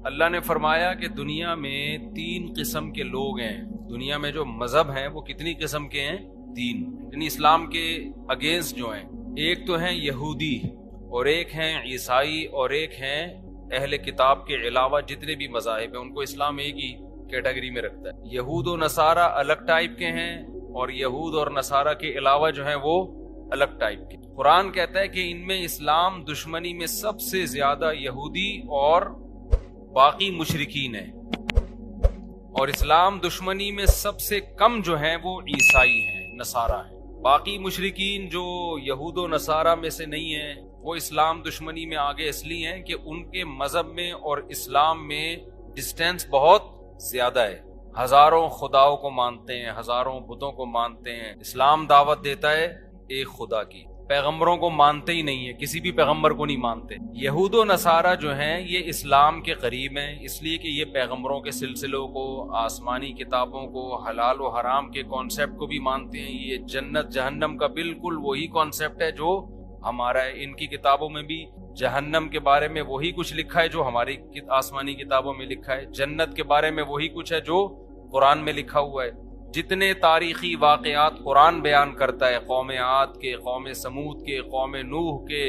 اللہ نے فرمایا کہ دنیا میں 3 قسم کے لوگ ہیں. دنیا میں جو مذہب ہیں وہ کتنی قسم کے ہیں؟ 3. یعنی اسلام کے اگینسٹ جو ہیں، ایک تو ہیں یہودی، اور ایک ہیں عیسائی، اور ایک ہیں اہل کتاب کے علاوہ جتنے بھی مذاہب ہیں ان کو اسلام ایک ہی کیٹیگری میں رکھتا ہے. یہود و نصارہ الگ ٹائپ کے ہیں، اور یہود اور نصارہ کے علاوہ جو ہیں وہ الگ ٹائپ کے. قرآن کہتا ہے کہ ان میں اسلام دشمنی میں سب سے زیادہ یہودی اور باقی مشرکین ہیں، اور اسلام دشمنی میں سب سے کم جو ہیں وہ عیسائی ہیں، نصارہ ہیں. باقی مشرکین جو یہود و نصارہ میں سے نہیں ہیں وہ اسلام دشمنی میں آگے اس لیے ہیں کہ ان کے مذہب میں اور اسلام میں ڈسٹینس بہت زیادہ ہے. ہزاروں خداؤں کو مانتے ہیں، ہزاروں بتوں کو مانتے ہیں. اسلام دعوت دیتا ہے ایک خدا کی. پیغمبروں کو مانتے ہی نہیں ہے، کسی بھی پیغمبر کو نہیں مانتے. یہود و نصارہ جو ہیں یہ اسلام کے قریب ہیں، اس لیے کہ یہ پیغمبروں کے سلسلوں کو، آسمانی کتابوں کو، حلال و حرام کے کانسیپٹ کو بھی مانتے ہیں. یہ جنت جہنم کا بالکل وہی کانسیپٹ ہے جو ہمارا ہے. ان کی کتابوں میں بھی جہنم کے بارے میں وہی کچھ لکھا ہے جو ہماری آسمانی کتابوں میں لکھا ہے. جنت کے بارے میں وہی کچھ ہے جو قرآن میں لکھا ہوا ہے. جتنے تاریخی واقعات قرآن بیان کرتا ہے، قوم عاد کے، قوم سمود کے، قوم نوح کے،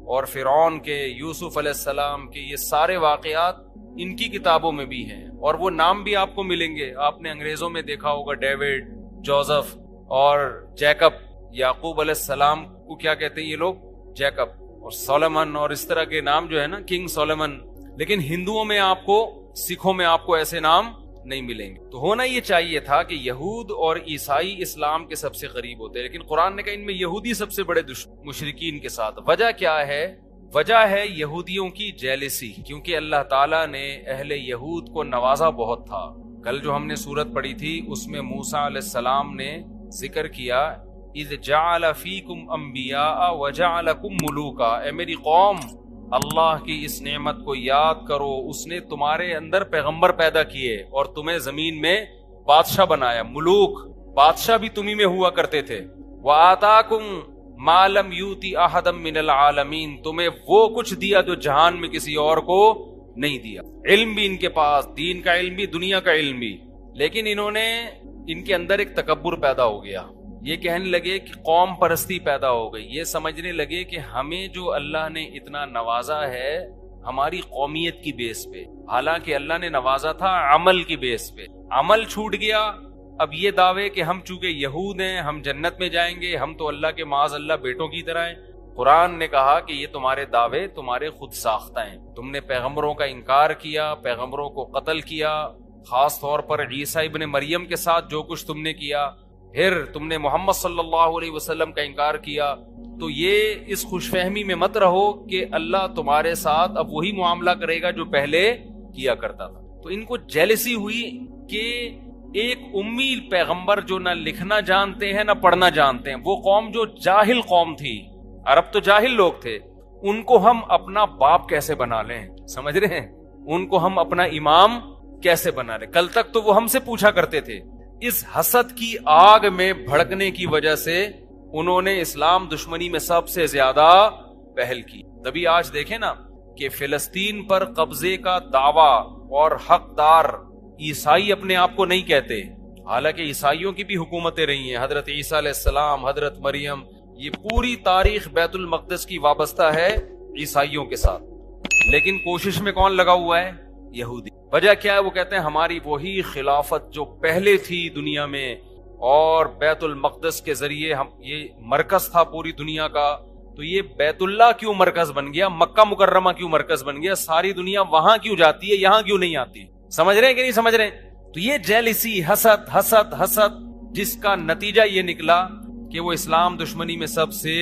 اور فرعون کے، یوسف علیہ السلام کے، یہ سارے واقعات ان کی کتابوں میں بھی ہیں. اور وہ نام بھی آپ کو ملیں گے. آپ نے انگریزوں میں دیکھا ہوگا ڈیوڈ، جوزف اور جیکب. یعقوب علیہ السلام کو کیا کہتے ہیں یہ لوگ؟ جیکب. اور سولمن اور اس طرح کے نام جو ہے نا، کنگ سولمن. لیکن ہندوؤں میں آپ کو، سکھوں میں آپ کو ایسے نام نہیں ملیں گے. تو ہونا یہ چاہیے تھا کہ یہود اور عیسائی اسلام کے سب سے قریب ہوتے ہیں، لیکن قرآن نے کہا ان میں یہودی سب سے بڑے مشرکین کے ساتھ. وجہ کیا ہے؟ وجہ ہے یہودیوں کی جیلسی، کیونکہ اللہ تعالیٰ نے اہل یہود کو نوازا بہت تھا. کل جو ہم نے سورت پڑھی تھی اس میں موسیٰ علیہ السلام نے ذکر کیا، اذ جعل فیکم انبیاء وجعلکم ملوکا. اے میری قوم، اللہ کی اس نعمت کو یاد کرو، اس نے تمہارے اندر پیغمبر پیدا کیے اور تمہیں زمین میں بادشاہ بنایا. ملوک، بادشاہ بھی تمہیں میں ہوا کرتے تھے. وَآتَاكُمْ مَا لَمْ يُؤْتِ أَحَدًا مِّنَ الْعَالَمِينَ. تمہیں وہ کچھ دیا جو جہان میں کسی اور کو نہیں دیا. علم بھی ان کے پاس، دین کا علم بھی، دنیا کا علم بھی. لیکن ان کے اندر ایک تکبر پیدا ہو گیا. یہ کہنے لگے کہ قوم پرستی پیدا ہو گئی. یہ سمجھنے لگے کہ ہمیں جو اللہ نے اتنا نوازا ہے ہماری قومیت کی بیس پہ، حالانکہ اللہ نے نوازا تھا عمل کی بیس پہ. عمل چھوٹ گیا. اب یہ دعوے کہ ہم چونکہ یہود ہیں ہم جنت میں جائیں گے، ہم تو اللہ کے معاذ اللہ بیٹوں کی طرح ہیں. قرآن نے کہا کہ یہ تمہارے دعوے تمہارے خود ساختہ ہیں. تم نے پیغمبروں کا انکار کیا، پیغمبروں کو قتل کیا، خاص طور پر عیسیٰ ابن مریم کے ساتھ جو کچھ تم نے کیا، پھر تم نے محمد صلی اللہ علیہ وسلم کا انکار کیا. تو یہ اس خوش فہمی میں مت رہو کہ اللہ تمہارے ساتھ اب وہی معاملہ کرے گا جو پہلے کیا کرتا تھا. تو ان کو جیلسی ہوئی کہ ایک امی پیغمبر جو نہ لکھنا جانتے ہیں نہ پڑھنا جانتے ہیں، وہ قوم جو جاہل قوم تھی، عرب تو جاہل لوگ تھے، ان کو ہم اپنا باپ کیسے بنا لیں؟ سمجھ رہے ہیں؟ ان کو ہم اپنا امام کیسے بنا لیں؟ کل تک تو وہ ہم سے پوچھا کرتے تھے. اس حسد کی آگ میں بھڑکنے کی وجہ سے انہوں نے اسلام دشمنی میں سب سے زیادہ پہل کی. تبھی آج دیکھیں نا کہ فلسطین پر قبضے کا دعویٰ اور حقدار عیسائی اپنے آپ کو نہیں کہتے، حالانکہ عیسائیوں کی بھی حکومتیں رہی ہیں. حضرت عیسیٰ علیہ السلام، حضرت مریم، یہ پوری تاریخ بیت المقدس کی وابستہ ہے عیسائیوں کے ساتھ. لیکن کوشش میں کون لگا ہوا ہے؟ یہودی. وجہ کیا ہے؟ وہ کہتے ہیں ہماری وہی خلافت جو پہلے تھی دنیا میں، اور بیت المقدس کے ذریعے ہم، یہ مرکز تھا پوری دنیا کا، تو یہ بیت اللہ کیوں مرکز بن گیا؟ مکہ مکرمہ کیوں مرکز بن گیا؟ ساری دنیا وہاں کیوں جاتی ہے، یہاں کیوں نہیں آتی؟ سمجھ رہے ہیں کہ نہیں سمجھ رہے ہیں؟ تو یہ جیلسی، حسد حسد حسد، جس کا نتیجہ یہ نکلا کہ وہ اسلام دشمنی میں سب سے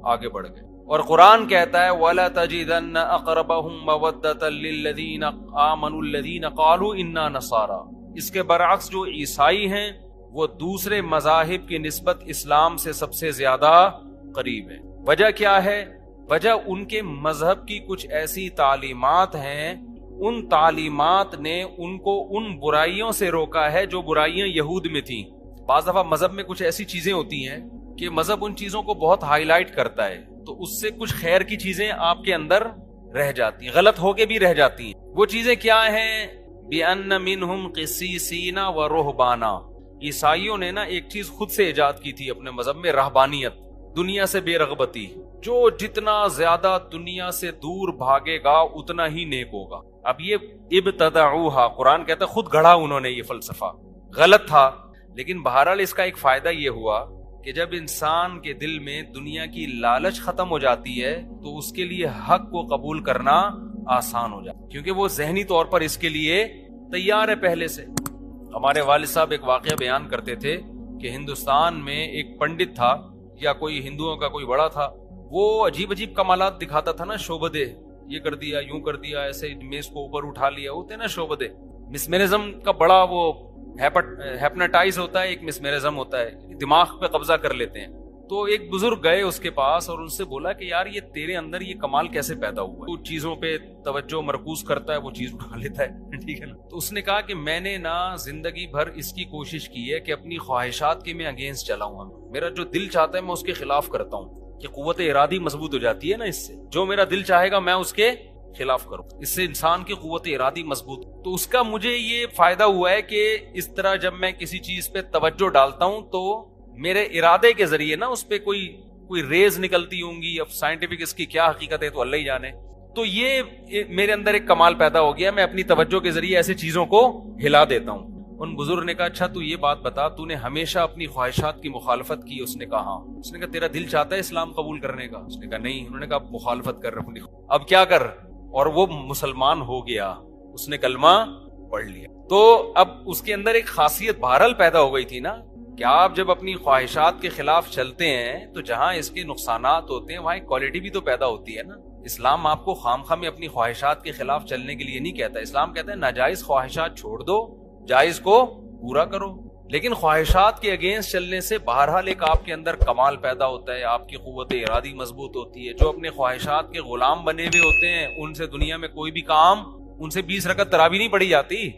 آگے بڑھ گئے. اور قرآن کہتا ہے وَلَا تَجِدَنَّ أَقْرَبَهُمْ مَوَدَّةً لِّلَّذِينَ آمَنُوا الَّذِينَ قَالُوا إِنَّا نَصَارَىٰ. اس کے برعکس جو عیسائی ہیں وہ دوسرے مذاہب کی نسبت اسلام سے سب سے زیادہ قریب ہیں. وجہ کیا ہے؟ وجہ ان کے مذہب کی کچھ ایسی تعلیمات ہیں، ان تعلیمات نے ان کو ان برائیوں سے روکا ہے جو برائیاں یہود میں تھیں. بعض دفعہ مذہب میں کچھ ایسی چیزیں ہوتی ہیں کہ مذہب ان چیزوں کو بہت ہائی لائٹ کرتا ہے، تو اس سے کچھ خیر کی چیزیں آپ کے اندر رہ جاتی ہیں، غلط ہو کے بھی رہ جاتی ہیں۔ وہ چیزیں کیا ہیں؟ بِأَنَّ مِنْهُمْ قِسِّيسِينَ وَرُهْبَانًا، عیسائیوں نے نا ایک چیز خود سے ایجاد کی تھی اپنے مذہب میں، رہبانیت، دنیا سے بے رغبتی۔ جو جتنا زیادہ دنیا سے دور بھاگے گا اتنا ہی نیک ہوگا۔ اب یہ ابتدعوها، قرآن کہتا ہے خود گڑھا انہوں نے یہ فلسفہ، غلط تھا، لیکن بہرحال اس کا ایک فائدہ یہ ہوا کہ جب انسان کے دل میں دنیا کی لالچ ختم ہو جاتی ہے تو اس کے لیے حق کو قبول کرنا آسان ہو جاتا ہے، کیونکہ وہ ذہنی طور پر اس کے لیے تیار ہے پہلے سے۔ ہمارے والد صاحب ایک واقعہ بیان کرتے تھے کہ ہندوستان میں ایک پنڈت تھا یا کوئی ہندوؤں کا کوئی بڑا تھا، وہ عجیب عجیب کمالات دکھاتا تھا نا، شعبدے، یہ کر دیا، یوں کر دیا، ایسے میز کو اوپر اٹھا لیا، ہوتے نا شعبدے۔ مسمرزم کا بڑا وہ ہیپناٹائز ہوتا ہے، ایک مسمرزم ہوتا ہے، دماغ پہ قبضہ کر لیتے ہیں۔ تو ایک بزرگ گئے اس کے پاس اور ان سے بولا کہ یار یہ تیرے اندر یہ کمال کیسے پیدا ہوا؟ تو چیزوں پہ توجہ مرکوز کرتا ہے، وہ چیز اٹھا لیتا ہے، ٹھیک ہے نا۔ تو اس نے کہا کہ میں نے نا زندگی بھر اس کی کوشش کی ہے کہ اپنی خواہشات کے میں اگینسٹ چلاؤں، میرا جو دل چاہتا ہے میں اس کے خلاف کرتا ہوں، کہ قوت ارادی مضبوط ہو جاتی ہے نا اس سے، جو میرا دل چاہے گا میں اس کے خلاف کروں، اس سے انسان کی قوت ارادی مضبوط۔ تو اس کا مجھے یہ فائدہ ہوا ہے کہ اس طرح جب میں کسی چیز پہ توجہ ڈالتا ہوں تو میرے ارادے کے ذریعے نا اس پہ کوئی ریز نکلتی ہوں گی، اب سائنٹیفک اس کی کیا حقیقت ہے تو اللہ ہی جانے۔ تو یہ میرے اندر ایک کمال پیدا ہو گیا، میں اپنی توجہ کے ذریعے ایسے چیزوں کو ہلا دیتا ہوں۔ ان بزرگ نے کہا اچھا تو یہ بات بتا، تو نے ہمیشہ اپنی خواہشات کی مخالفت کی؟ اس نے کہا ہاں۔ اس نے کہا تیرا دل چاہتا ہے اسلام قبول کرنے کا؟ اس نے کہا نہیں۔ انہوں نے کہا مخالفت کر رہا ہوں، اب کیا کر؟ اور وہ مسلمان ہو گیا، اس نے کلمہ پڑھ لیا۔ تو اب اس کے اندر ایک خاصیت بہرحال پیدا ہو گئی تھی نا کہ آپ جب اپنی خواہشات کے خلاف چلتے ہیں تو جہاں اس کے نقصانات ہوتے ہیں وہاں ایک کوالٹی بھی تو پیدا ہوتی ہے نا۔ اسلام آپ کو خامخواہ میں اپنی خواہشات کے خلاف چلنے کے لیے نہیں کہتا، اسلام کہتا ہے ناجائز خواہشات چھوڑ دو، جائز کو پورا کرو۔ لیکن خواہشات کے اگینسٹ چلنے سے بہرحال ایک آپ کے اندر کمال پیدا ہوتا ہے، آپ کی قوت ارادی مضبوط ہوتی ہے۔ جو اپنے خواہشات کے غلام بنے ہوئے ہوتے ہیں ان سے دنیا میں کوئی بھی کام، ان سے 20 رکعت تراویح نہیں پڑھی جاتی،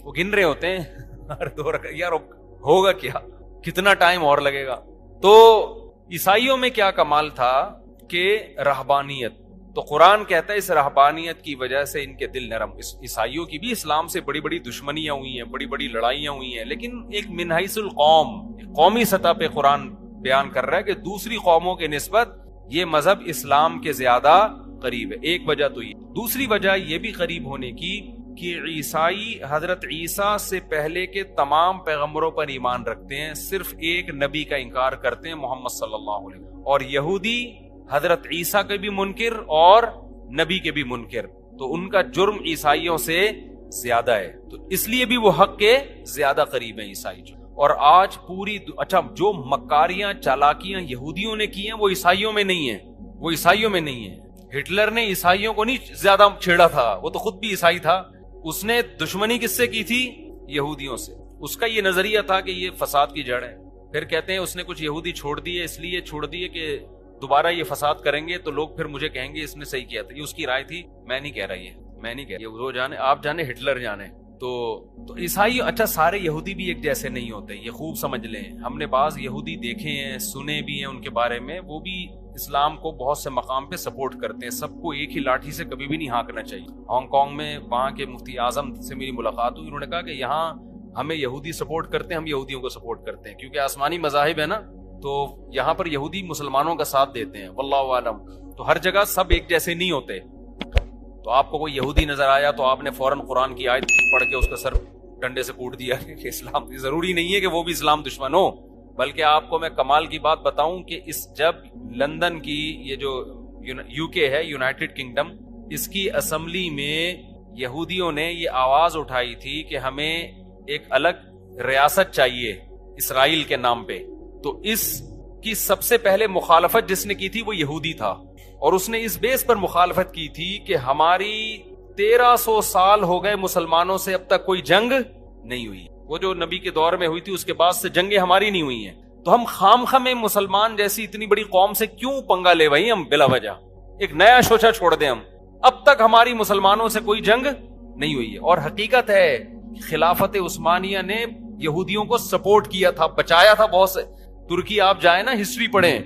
وہ گن رہے ہوتے ہیں ہر 2 رکعت، یار ہوگا کیا، کتنا ٹائم اور لگے گا۔ تو عیسائیوں میں کیا کمال تھا کہ رہبانیت، تو قرآن کہتا ہے اس رہبانیت کی وجہ سے ان کے دل نرم۔ عیسائیوں کی بھی اسلام سے بڑی بڑی دشمنیاں ہوئی ہیں، بڑی بڑی لڑائیاں ہوئی ہیں، لیکن ایک من حیث القوم، قومی سطح پہ قرآن بیان کر رہا ہے کہ دوسری قوموں کے نسبت یہ مذہب اسلام کے زیادہ قریب ہے۔ ایک وجہ تو یہ، دوسری وجہ یہ بھی قریب ہونے کی کہ عیسائی حضرت عیسیٰ سے پہلے کے تمام پیغمبروں پر ایمان رکھتے ہیں، صرف ایک نبی کا انکار کرتے ہیں، محمد صلی اللہ علیہ وسلم، اور یہودی حضرت عیسیٰ کے بھی منکر اور نبی کے بھی منکر، تو ان کا جرم عیسائیوں سے زیادہ ہے، تو اس لیے بھی وہ حق کے زیادہ قریب ہیں عیسائی جو۔ اور آج پوری اچھا جو مکاریاں چالاکیاں یہودیوں نے کی ہیں وہ عیسائیوں میں نہیں ہیں، وہ عیسائیوں میں نہیں ہیں۔ ہٹلر نے عیسائیوں کو نہیں زیادہ چھیڑا تھا، وہ تو خود بھی عیسائی تھا، اس نے دشمنی کس سے کی تھی؟ یہودیوں سے۔ اس کا یہ نظریہ تھا کہ یہ فساد کی جڑ ہے۔ پھر کہتے ہیں اس نے کچھ یہودی چھوڑ دیے، اس لیے چھوڑ دیے کہ دوبارہ یہ فساد کریں گے تو لوگ پھر مجھے کہیں گے اس نے صحیح کیا تھا۔ یہ اس کی رائے تھی، میں نہیں کہہ رہا، میں نہیں کہہ رہا، وہ جانے، آپ جانے، ہٹلر جانے۔ تو عیسائی، اچھا سارے یہودی بھی ایک جیسے نہیں ہوتے، یہ خوب سمجھ لیں۔ ہم نے بعض یہودی دیکھے ہیں، سنے بھی ہیں ان کے بارے میں، وہ بھی اسلام کو بہت سے مقام پہ سپورٹ کرتے ہیں۔ سب کو ایک ہی لاٹھی سے کبھی بھی نہیں ہانکنا چاہیے۔ ہانگ کانگ میں وہاں کے مفتی اعظم سے میری ملاقات ہوئی، انہوں نے کہا کہ یہاں ہمیں یہودی سپورٹ کرتے ہیں، ہم یہودیوں کو سپورٹ کرتے ہیں، کیونکہ آسمانی مذاہب ہے نا، تو یہاں پر یہودی مسلمانوں کا ساتھ دیتے ہیں، واللہ عالم۔ تو ہر جگہ سب ایک جیسے نہیں ہوتے۔ تو آپ کو کوئی یہودی نظر آیا تو آپ نے فوراً قرآن کی آیت پڑھ کے اس کا سر ڈنڈے سے کوٹ دیا کہ اسلام، ضروری نہیں ہے کہ وہ بھی اسلام دشمن ہو، بلکہ آپ کو میں کمال کی بات بتاؤں کہ جب لندن کی یہ جو یو کے ہے، یونائٹڈ کنگڈم، اس کی اسمبلی میں یہودیوں نے یہ آواز اٹھائی تھی کہ ہمیں ایک الگ ریاست چاہیے اسرائیل کے نام پہ، تو اس کی سب سے پہلے مخالفت جس نے کی تھی وہ یہودی تھا، اور اس نے اس بیس پر مخالفت کی تھی کہ ہماری 1300 سال ہو گئے مسلمانوں سے اب تک کوئی جنگ نہیں ہوئی، وہ جو نبی کے دور میں ہوئی تھی اس کے بعد سے جنگیں ہماری نہیں ہوئی ہیں، تو ہم خامخواہ میں مسلمان جیسی اتنی بڑی قوم سے کیوں پنگا لے بھائی، ہم بلا وجہ ایک نیا شوچا چھوڑ دیں، ہم اب تک ہماری مسلمانوں سے کوئی جنگ نہیں ہوئی ہے۔ اور حقیقت ہے خلافت عثمانیہ نے یہودیوں کو سپورٹ کیا تھا، بچایا تھا بہت سے۔ ترکی آپ جائیں نا، ہسٹری پڑھیں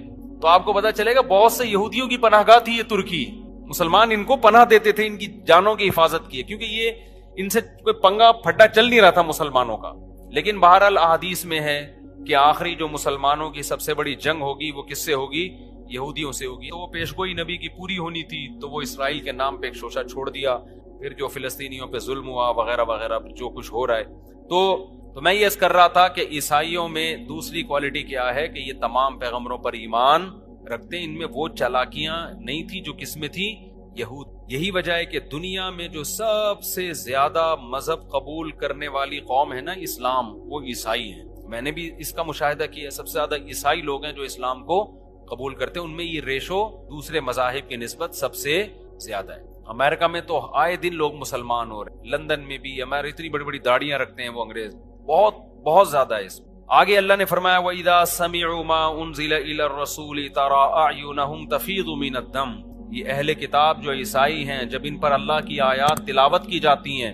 تو آپ کو پتا چلے گا بہت سے یہودیوں کی پناہ گاہ تھی یہ ترکی، مسلمان ان کو پناہ دیتے تھے ان کی جانوں کی حفاظت کی، کیونکہ یہ ان سے کوئی پنگا پھڈا چل نہیں رہا تھا مسلمانوں کا. لیکن بہرحال احادیث میں ہے کہ آخری جو مسلمانوں کی سب سے بڑی جنگ ہوگی وہ کس سے ہوگی؟ یہودیوں سے ہوگی. تو وہ پیشگوئی نبی کی پوری ہونی تھی، تو وہ اسرائیل کے نام پہ ایک شوشہ چھوڑ دیا. پھر جو فلسطینیوں پہ ظلم ہوا وغیرہ وغیرہ جو کچھ ہو رہا ہے. تو میں یہ عرض کر رہا تھا کہ عیسائیوں میں دوسری کوالٹی کیا ہے کہ یہ تمام پیغمبروں پر ایمان رکھتے ہیں. ان میں وہ چالاکیاں نہیں تھی جو کس میں تھی؟ یہود. یہی وجہ ہے کہ دنیا میں جو سب سے زیادہ مذہب قبول کرنے والی قوم ہے نا اسلام، وہ عیسائی ہیں. میں نے بھی اس کا مشاہدہ کیا، سب سے زیادہ عیسائی لوگ ہیں جو اسلام کو قبول کرتے ہیں. ان میں یہ ریشو دوسرے مذاہب کی نسبت سب سے زیادہ ہے. امریکہ میں تو آئے دن لوگ مسلمان ہو رہے ہیں، لندن میں بھی. ہمارے اتنی بڑی بڑی داڑیاں رکھتے ہیں وہ انگریز، بہت بہت زیادہ ہے. آگے اللہ نے فرمایا وَإِذَا سَمِعُوا مَا أُنزِلَ إِلَى الرَّسُولِ تَرَىٰ أَعْيُنَهُمْ تَفِيضُ مِنَ الدَّمْعِ. یہ اہل کتاب جو عیسائی ہیں، جب ان پر اللہ کی آیات تلاوت کی جاتی ہیں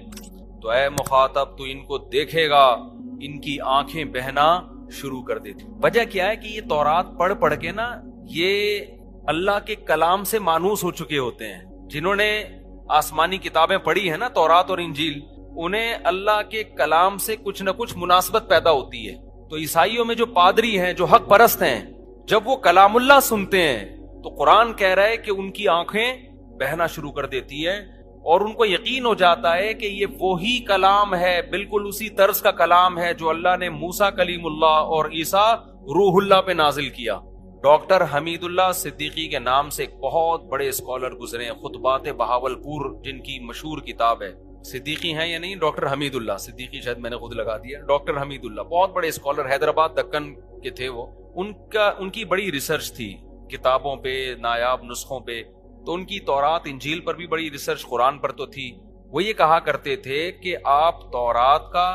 تو اے مخاطب تو ان کو دیکھے گا ان کی آنکھیں بہنا شروع کر دیتی. وجہ کیا ہے کہ یہ تورات پڑھ پڑھ کے نا یہ اللہ کے کلام سے مانوس ہو چکے ہوتے ہیں. جنہوں نے آسمانی کتابیں پڑھی ہیں نا تورات اور انجیل، انہیں اللہ کے کلام سے کچھ نہ کچھ مناسبت پیدا ہوتی ہے. تو عیسائیوں میں جو پادری ہیں، جو حق پرست ہیں، جب وہ کلام اللہ سنتے ہیں تو قرآن کہہ رہا ہے کہ ان کی آنکھیں بہنا شروع کر دیتی ہیں اور ان کو یقین ہو جاتا ہے کہ یہ وہی کلام ہے، بالکل اسی طرز کا کلام ہے جو اللہ نے موسیٰ کلیم اللہ اور عیسیٰ روح اللہ پہ نازل کیا. ڈاکٹر حمید اللہ صدیقی کے نام سے ایک بہت بڑے اسکالر گزرے ہیں، خطبات بہاولپور جن کی مشہور کتاب ہے. صدیقی ہیں یا نہیں؟ ڈاکٹر حمید اللہ صدیقی، شاید میں نے خود لگا دیا. ڈاکٹر حمید اللہ بہت بڑے اسکالر، حیدرآباد دکن کے تھے وہ. ان کی بڑی ریسرچ تھی کتابوں پہ، نایاب نسخوں پہ. تو ان کی تورات انجیل پر بھی بڑی ریسرچ، قرآن پر تو تھی. وہ یہ کہا کرتے تھے کہ آپ تورات کا،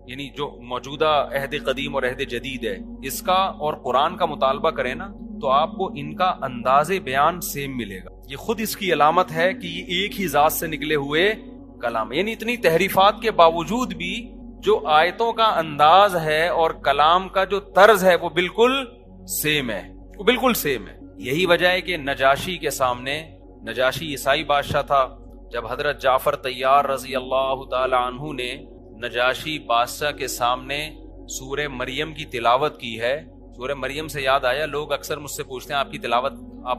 یعنی جو موجودہ عہد قدیم اور عہد جدید ہے، اس کا اور قرآن کا مطالبہ کریں نا تو آپ کو ان کا انداز بیان سیم ملے گا. یہ خود اس کی علامت ہے کہ یہ ایک ہی ذات سے نکلے ہوئے کلام. یعنی اتنی تحریفات کے باوجود بھی جو آیتوں کا انداز ہے اور کلام کا جو طرز ہے وہ بالکل سیم ہے، وہ بالکل سیم ہے. یہی وجہ ہے کہ نجاشی کے سامنے، نجاشی عیسائی بادشاہ تھا، جب حضرت جعفر طیار رضی اللہ تعالی عنہ نے نجاشی بادشاہ کے سامنے سورہ مریم کی تلاوت کی ہے. سورہ مریم سے یاد آیا، لوگ اکثر مجھ سے پوچھتے ہیں آپ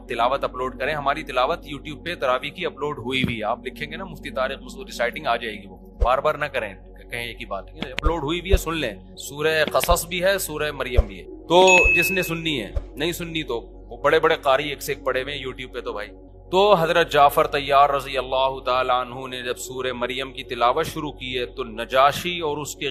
تلاوت اپلوڈ کریں. ہماری تلاوت یوٹیوب پہ تراویح کی اپلوڈ ہوئی بھی، آپ لکھیں گے نا مفتی طارق مسعود ریسائٹنگ آ جائے گی. وہ بار بار نہ کریں، کہیں ایک ہی بات اپلوڈ ہوئی بھی ہے، سن لیں. سورہ قصص بھی ہے، سورہ مریم بھی ہے. تو جس نے سننی ہے، نہیں سننی تو وہ بڑے بڑے قاری ایک سے ایک پڑے ہوئے یوٹیوب پہ. تو بھائی، تو حضرت جعفر طیار رضی اللہ تعالی عنہ نے جب سورہ مریم کی تلاوت شروع کی ہے تو نجاشی اور اس کے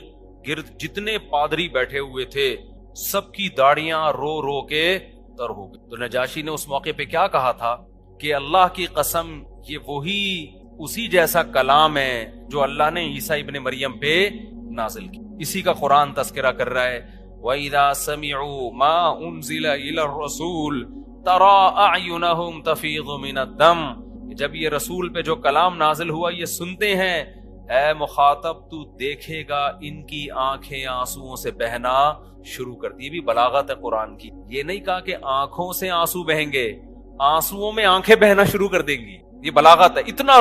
گرد جتنے پادری بیٹھے ہوئے تھے سب کی داڑیاں رو رو کے تر ہو گئی. تو نجاشی نے اس موقع پہ کیا کہا تھا کہ اللہ کی قسم یہ وہی اسی جیسا کلام ہے جو اللہ نے عیسیٰ ابن مریم پہ نازل کی. اسی کا قرآن تذکرہ کر رہا ہے وَإِذَا سَمِعُوا مَا أُنزِلَ إِلَى الرَّسُولِ تَرَىٰ أَعْيُنَهُمْ تَفِيضُ مِنَ الدَّمْعِ. جب یہ رسول پہ جو کلام نازل ہوا یہ سنتے ہیں، اے مخاطب تو دیکھے گا ان کی آنکھیں آنسوؤں سے بہنا شروع کر دی. یہ بھی بلاغت ہے قرآن کی. یہ نہیں کہا کہ آنکھوں سے آنسو بہیں گے، آنسوؤں میں آنکھیں بہنا شروع کر دیں گی. یہ بلاغت ہے. اتنا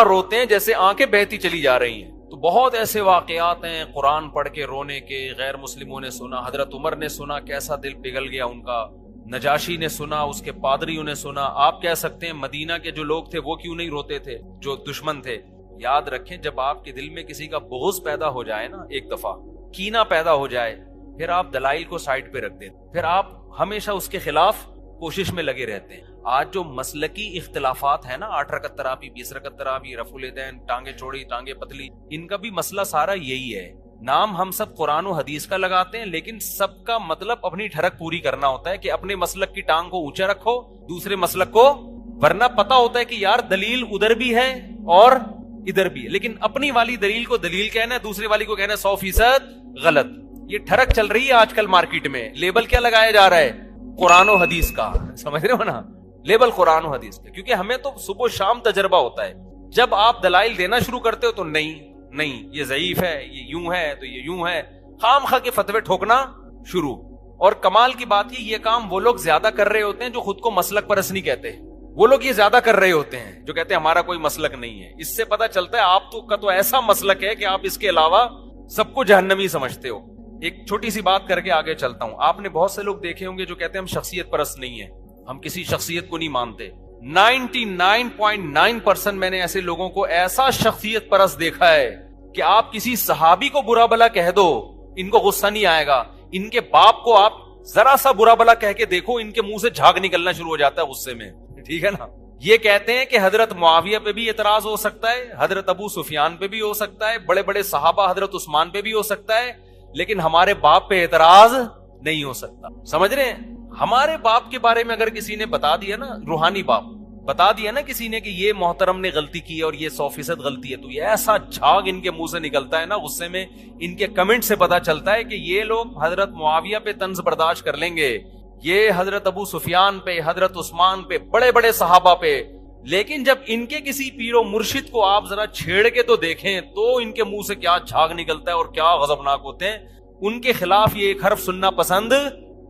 روتے ہیں جیسے آنکھیں بہتی چلی جا رہی ہیں. تو بہت ایسے واقعات ہیں قرآن پڑھ کے رونے کے. غیر مسلموں نے سنا، حضرت عمر نے سنا، کیسا دل پگھل گیا ان کا. نجاشی نے سنا، اس کے پادریوں نے سنا. آپ کہہ سکتے ہیں مدینہ کے جو لوگ تھے وہ کیوں نہیں روتے تھے، جو دشمن تھے. یاد رکھیں جب آپ کے دل میں کسی کا بغض پیدا ہو جائے نا، ایک دفعہ کینہ پیدا ہو جائے، پھر آپ دلائل کو سائڈ پہ رکھ دیں، پھر آپ ہمیشہ اس کے خلاف کوشش میں لگے رہتے ہیں. آج جو مسلکی اختلافات ہیں نا، 8 رکعت تراویح، 20 رکعت تراویح، رفع الیدین، ٹانگیں چوڑی ٹانگیں پتلی، ان کا بھی مسئلہ سارا یہی ہے. نام ہم سب قرآن و حدیث کا لگاتے ہیں لیکن سب کا مطلب اپنی ٹھڑک پوری کرنا ہوتا ہے کہ اپنے مسلک کی ٹانگ کو اونچا رکھو، دوسرے مسلک کو، ورنہ پتا ہوتا ہے کہ یار دلیل ادھر بھی ہے اور ادھر بھی ہے، لیکن اپنی والی دلیل کو دلیل کہنا ہے، دوسرے والی کو کہنا ہے 100% غلط. یہ ٹھڑک چل رہی ہے آج کل مارکیٹ میں. لیبل کیا لگایا جا رہا ہے؟ قرآن و حدیث کا. سمجھ رہے ہو نا؟ لیبل قرآن و حدیث کا. کیونکہ ہمیں تو صبح و شام تجربہ ہوتا ہے. جب آپ دلائل دینا شروع کرتے ہو تو نہیں یہ ضعیف ہے، یہ یوں ہے تو یہ یوں ہے، خام خواہ کے فتوے ٹھوکنا شروع. اور کمال کی بات یہ کام وہ لوگ زیادہ کر رہے ہوتے ہیں جو خود کو مسلک پرست نہیں کہتے. وہ لوگ یہ زیادہ کر رہے ہوتے ہیں جو کہتے ہیں ہمارا کوئی مسلک نہیں ہے. اس سے پتہ چلتا ہے آپ کا تو ایسا مسلک ہے کہ آپ اس کے علاوہ سب کو جہنمی سمجھتے ہو. ایک چھوٹی سی بات کر کے آگے چلتا ہوں. آپ نے بہت سے لوگ دیکھے ہوں گے جو کہتے ہیں ہم شخصیت پرست نہیں ہیں, ہم کسی شخصیت کو نہیں مانتے. 99.9% میں نے ایسے لوگوں کو ایسا شخصیت پرست دیکھا ہے کہ آپ کسی صحابی کو برا بلا کہہ دو, ان کو غصہ نہیں آئے گا. ان کے باپ کو آپ ذرا سا برا بلا کہہ کے دیکھو, ان کے منہ سے جھاگ نکلنا شروع ہو جاتا ہے غصے میں. ٹھیک ہے نا. یہ کہتے ہیں کہ حضرت معاویہ پہ بھی اعتراض ہو سکتا ہے, حضرت ابو سفیان پہ بھی ہو سکتا ہے, بڑے بڑے صحابہ حضرت عثمان پہ بھی ہو سکتا ہے, لیکن ہمارے باپ پہ اعتراض نہیں ہو سکتا. سمجھ رہے ہیں؟ ہمارے باپ کے بارے میں اگر کسی نے بتا دیا نا, روحانی باپ بتا دیا نا کسی نے کہ یہ محترم نے غلطی کی ہے اور یہ 100% غلطی ہے, تو یہ ایسا جھاگ ان کے منہ سے نکلتا ہے نا غصے میں. ان کے کمنٹ سے پتا چلتا ہے کہ یہ لوگ حضرت معاویہ پہ طنز برداشت کر لیں گے, یہ حضرت ابو سفیان پہ, حضرت عثمان پہ, بڑے بڑے صحابہ پہ, لیکن جب ان کے کسی پیر و مرشد کو آپ ذرا چھیڑ کے تو دیکھیں تو ان کے منہ سے کیا جھاگ نکلتا ہے اور کیا غضبناک ہوتے ہیں. ان کے خلاف یہ ایک حرف سننا پسند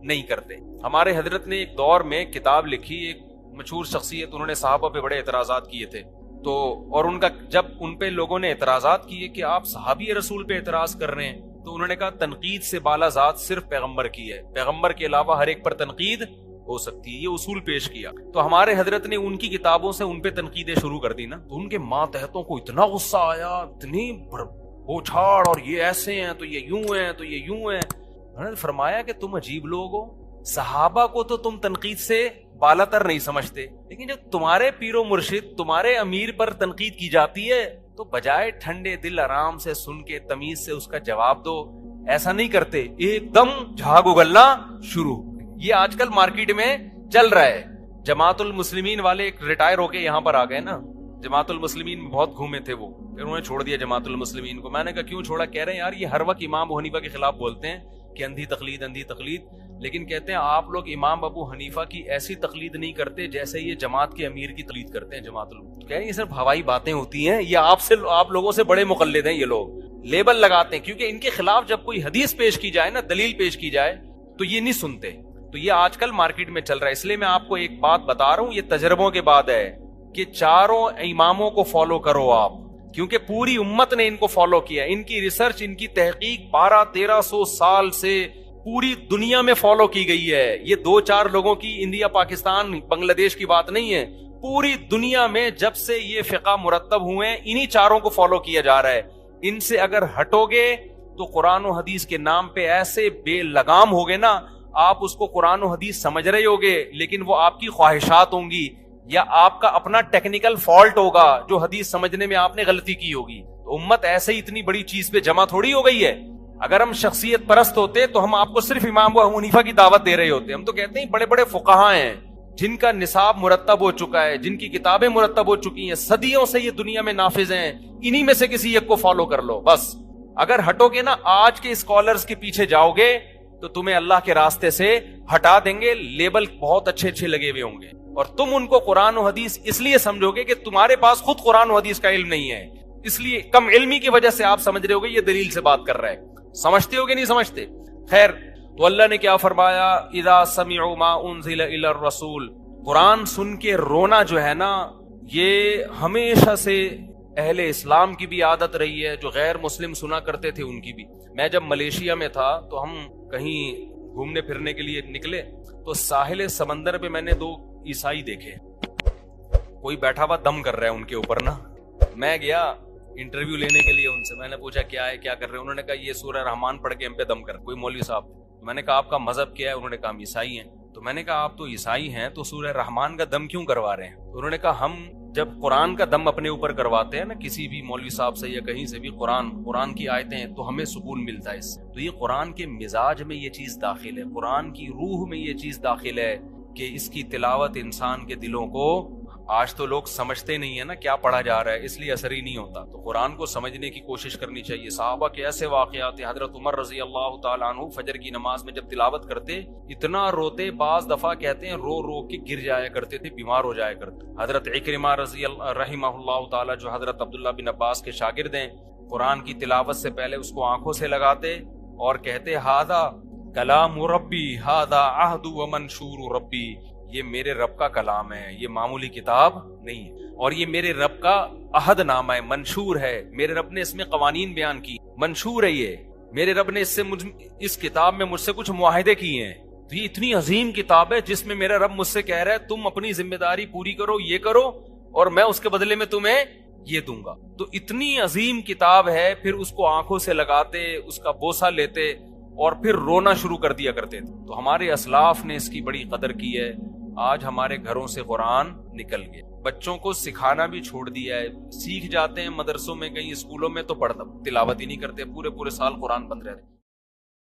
نہیں کرتے. ہمارے حضرت نے ایک دور میں کتاب لکھی, ایک مشہور شخصیت, انہوں نے صحابہ پہ بڑے اعتراضات کیے تھے. تو اور ان کا جب ان پہ لوگوں نے اعتراضات کیے کہ آپ صحابی رسول پہ اعتراض کر رہے ہیں, تو انہوں نے کہا تنقید سے بالا ذات صرف پیغمبر کی ہے, پیغمبر کے علاوہ ہر ایک پر تنقید ہو سکتی ہے. یہ اصول پیش کیا. تو ہمارے حضرت نے ان کی کتابوں سے ان پہ تنقیدیں شروع کر دی نا, تو ان کے ماتحتوں کو اتنا غصہ آیا, اتنی بوچھاڑ, اور یہ ایسے ہیں تو یہ یوں ہیں تو یہ یوں ہیں. انہوں نے فرمایا کہ تم عجیب لوگ ہو, صحابہ کو تو تم تنقید سے بالا تر نہیں سمجھتے, لیکن جو تمہارے پیر و مرشد, تمہارے امیر پر تنقید کی جاتی ہے تو بجائے ٹھنڈے دل آرام سے سن کے تمیز سے اس کا جواب دو, ایسا نہیں کرتے, ایک دم جھاگ اگلنا شروع. یہ آج کل مارکیٹ میں چل رہا ہے. جماعت المسلمین والے ایک ریٹائر ہو کے یہاں پر آ گئے نا, جماعت المسلمین میں بہت گھومے تھے وہ, پھر انہوں نے چھوڑ دیا جماعت المسلمین کو. میں نے کہا کیوں چھوڑا؟ کہہ رہے ہیں یار یہ ہر وقت امام ابو حنیفہ کے خلاف بولتے ہیں کہ اندھی تقلید اندھی تقلید, لیکن کہتے ہیں آپ لوگ امام ابو حنیفہ کی ایسی تقلید نہیں کرتے جیسے یہ جماعت کے امیر کی تقلید کرتے ہیں. جماعت کہہ رہے ہیں یہ صرف ہوائی باتیں ہوتی ہیں, یہ آپ لوگوں سے بڑے مقلد ہیں. یہ لوگ لیبل لگاتے ہیں کیونکہ ان کے خلاف جب کوئی حدیث پیش کی جائے نا, دلیل پیش کی جائے, تو یہ نہیں سنتے. تو یہ آج کل مارکیٹ میں چل رہا ہے. اس لیے میں آپ کو ایک بات بتا رہا ہوں, یہ تجربوں کے بعد ہے کہ چاروں اماموں کو فالو کرو آپ, کیونکہ پوری امت نے ان کو فالو کیا. ان کی ریسرچ, ان کی تحقیق 1200-1300 سال سے پوری دنیا میں فالو کی گئی ہے. یہ 2-4 لوگوں کی, انڈیا, پاکستان, بنگلہ دیش کی بات نہیں ہے. پوری دنیا میں جب سے یہ فقہ مرتب ہوئے ہیں, انہی چاروں کو فالو کیا جا رہا ہے. ان سے اگر ہٹو گے تو قرآن و حدیث کے نام پہ ایسے بے لگام ہوگے نا, آپ اس کو قرآن و حدیث سمجھ رہے ہوگے, لیکن وہ آپ کی خواہشات ہوں گی یا آپ کا اپنا ٹیکنیکل فالٹ ہوگا جو حدیث سمجھنے میں آپ نے غلطی کی ہوگی. تو امت ایسے ہی اتنی بڑی چیز پہ جمع تھوڑی ہو گئی ہے. اگر ہم شخصیت پرست ہوتے تو ہم آپ کو صرف امام ابو حنیفہ کی دعوت دے رہے ہوتے. ہم تو کہتے ہیں بڑے بڑے فقہاء ہیں جن کا نصاب مرتب ہو چکا ہے, جن کی کتابیں مرتب ہو چکی ہیں, صدیوں سے یہ دنیا میں نافذ ہیں, انہی میں سے کسی ایک کو فالو کر لو بس. اگر ہٹو گے نا, آج کے اسکالرز کے پیچھے جاؤ گے تو تمہیں اللہ کے راستے سے ہٹا دیں گے. لیبل بہت اچھے اچھے لگے ہوئے ہوں گے, اور تم ان کو قرآن و حدیث اس لیے سمجھو گے کہ تمہارے پاس خود قرآن و حدیث کا علم نہیں ہے, اس لیے کم علمی کی وجہ سے آپ سمجھ رہے ہوگے یہ دلیل سے بات کر رہا ہے. سمجھتے ہوگے نہیں سمجھتے؟ خیر, تو اللہ نے کیا فرمایا, اذا سمعوا ما انزل الى الرسول. قرآن سن کے رونا جو ہے نا, یہ ہمیشہ سے اہل اسلام کی بھی عادت رہی ہے, جو غیر مسلم سنا کرتے تھے ان کی بھی. میں جب ملیشیا میں تھا تو ہم کہیں گھومنے پھرنے کے لیے نکلے, تو ساحل سمندر پہ میں نے 2 عیسائی دیکھے, کوئی بیٹھا ہوا دم کر رہا ہے ان کے اوپر نا. میں گیا انٹرویو لینے کے لیے ان سے, میں نے پوچھا کیا ہے, کیا کر رہے ہیں؟ انہوں نے کہا یہ سورہ رحمان پڑھ کے ہم پہ دم کر. کوئی مولوی صاحب. میں نے کہا آپ کا مذہب کیا ہے؟ انہوں نے کہا ہم عیسائی ہیں. تو میں نے کہا آپ تو عیسائی ہیں تو سورہ رحمان کا دم کیوں کروا رہے ہیں؟ انہوں نے کہا ہم جب قرآن کا دم اپنے اوپر کرواتے ہیں نا, کسی بھی مولوی صاحب سے یا کہیں سے بھی, قرآن کی آیتیں, تو ہمیں سکون ملتا ہے اس سے. تو یہ قرآن کے مزاج میں یہ چیز داخل ہے, قرآن کی روح میں یہ چیز داخل ہے کہ اس کی تلاوت انسان کے دلوں کو, آج تو لوگ سمجھتے نہیں ہے نا کیا پڑھا جا رہا ہے, اس لیے اثر ہی نہیں ہوتا. تو قرآن کو سمجھنے کی کوشش کرنی چاہیے. صحابہ کے ایسے واقعات ہیں, حضرت عمر رضی اللہ تعالیٰ عنہ فجر کی نماز میں جب تلاوت کرتے اتنا روتے, بعض دفعہ کہتے ہیں رو رو کے گر جایا کرتے تھے, بیمار ہو جایا کرتے. حضرت عکرمہ رضی اللہ رحمہ اللہ تعالیٰ, جو حضرت عبداللہ بن عباس کے شاگرد ہیں, قرآن کی تلاوت سے پہلے اس کو آنکھوں سے لگاتے اور کہتے ہذا کلام ربی ہذا عہد و منشور ربی, یہ میرے رب کا کلام ہے، یہ معمولی کتاب نہیں ہے، اور یہ میرے رب کا عہد نامہ ہے، منشور ہے، میرے رب نے اس میں قوانین بیان کی، منشور ہے، یہ میرے رب نے اس کتاب میں مجھ سے کچھ معاہدے کیے ہیں۔ تو یہ اتنی عظیم کتاب ہے جس میں میرا رب مجھ سے کہہ رہا ہے تم اپنی ذمہ داری پوری کرو، یہ کرو، اور میں اس کے بدلے میں تمہیں یہ دوں گا۔ تو اتنی عظیم کتاب ہے، پھر اس کو آنکھوں سے لگاتے، اس کا بوسہ لیتے اور پھر رونا شروع کر دیا کرتے تھے۔ تو ہمارے اسلاف نے اس کی بڑی قدر کی ہے۔ آج ہمارے گھروں سے قرآن نکل گئے، بچوں کو سکھانا بھی چھوڑ دیا ہے، سیکھ جاتے ہیں مدرسوں میں، کہیں اسکولوں میں، تو پڑھتا تلاوت ہی نہیں کرتے، پورے سال قرآن بند رہتے۔